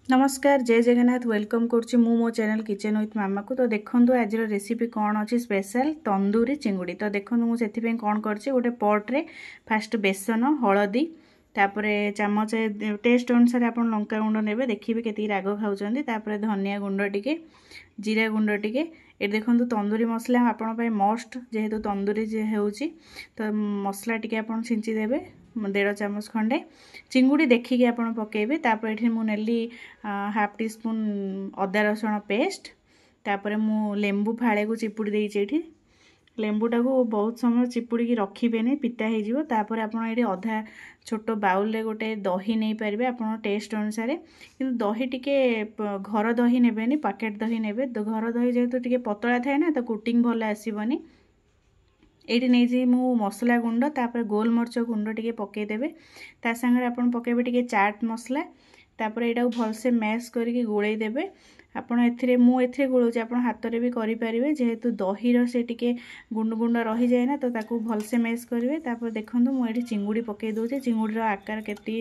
नमस्कार जय जगन्नाथ वेलकम करुच्ची मो चैनल किचन विथ मामा को। तो देखो आज रेसिपी कौन अच्छी स्पेशल तंदूरी चिंगुड़ी। तो देखो मुझे कौन करछि गोटे पॉट रे फास्ट बेसन हलदी तापरे चामच टेस्ट अनुसार आप लंका गुंड ने देखिए केती राग खाऊँ तापरे धनिया गुंड टिके जीरा गुंड टिके ये देखो तंदूरी मसला आपण मस्ट जेहेतु तंदूरी होउची तो मसला टिके आपण छिंची देबे 1.5 चामच खंडे चिंगुड़ी देखिए आप पकेबे। तापर ये मुझे हाफ टी स्पून अदा रसुण पेस्ट तापर मु लेंबू फाड़े को चिपुड़ी देइछि। लेंबूटा को बहुत समय चिपुड़ी रखिबेनी पिता हो तापर आप अधा छोट बाउल रे गोटे दही नहीं पारे आप टेस्ट अनुसार कि दही टिके घर दही नेबेनी पैकेट दही नेबे। घर दही जेहेतु टिके पतला थाए ना तो कुटिंग भल आसबनी। ये नहीं मु मसला गुंड तापर गोलमरीच गुंड टिके पकईदेवे ता सागर आप पकेबे टिके चाट मसला तापर यहाँ भलसे मैश करके गोलई देबे। आपड़ ए गोलौचे आप हाथ में भी करें जेहेतु दहीर से टिके गुंड गुंड रही जाए ना तो ताकू भलसे मैश करेंगे। तापर देखो मुझे चिंगुड़ी पकई दूचे चिंगुड़ीर आकार केती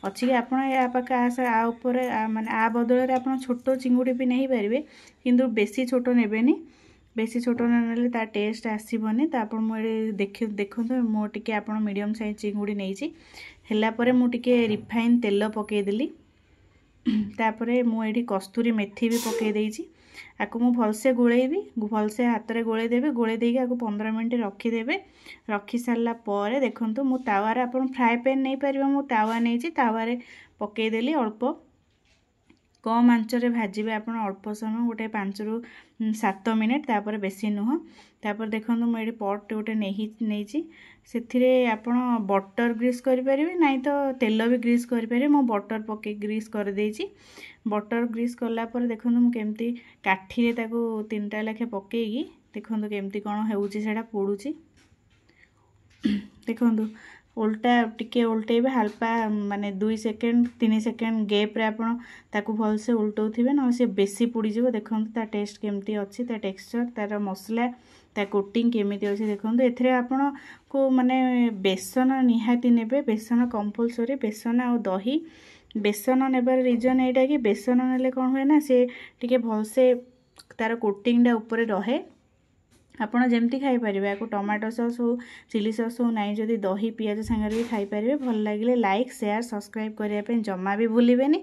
अच्छी आप माने आ बदल आप छोट चिंगुड़ी भी नहीं पारे किंतु बेसी छोट नेबेनी बेसी छोट ना ता टेस्ट आसबनी। तो आप देखो मुझे आप मीडियम साइज चिंगुड़ी नहीं है मुझे रिफाइन तेल पकईदेली तापरे मुझे कस्तूरी मेथी भी पकई देइछि आपको मु भलसे गोलेबी भलसे हाथ में गोले देबे गोले देके आपको 15 मिनट रखीदेवे। रखी सारा पर देखो मु तावारे आप फ्राए पैन नहीं पारे मु तावा नहीं तावारे पकईदेली अल्प कम आंचरे भाजबे आप अल्प समय गोटे 5 ରୁ 7 मिनट तापर बेसी नुह। तापर देखो मुझे पट गोटे नहीं से आप बटर ग्रीस करें ना तो तेल भी ग्रीस करें मु बटर पके ग्रीस कर देइछि। बटर ग्रीस कलापर देखो मुझे काठी रे 3टा लेखे पकईकी देखो केमती कौन होड़ा पोड़ुची देखो उल्टा टिके उल्टेबे हल्का माने 2 सेकेंड 3 सेकेंड गैप रे आपण ताकू भलसे उल्टौथिबे ना से बेसी पुड़ीजिवो। देखो ता टेस्ट केमती अच्छी ता टेक्सचर तार मसला ता कोटिंग केमिति अच्छी देखो एथरे आपण को माने बेसन निहाती नेबे बेसन कंपलसरी बेसन आ दही बेसन नेबार रीजन एटा कि बेसन नेले कौन हुए ना से टिके भलसे तार कोटिंग टा ऊपर रहे आपड़ जमती खाईपर आपको टमाटो सॉस हो चिली सॉस हो ना जदि दही पियाज सांगे भी खाईपर भल लगे लाइक शेयर सब्सक्राइब करने जमा भी भूलें।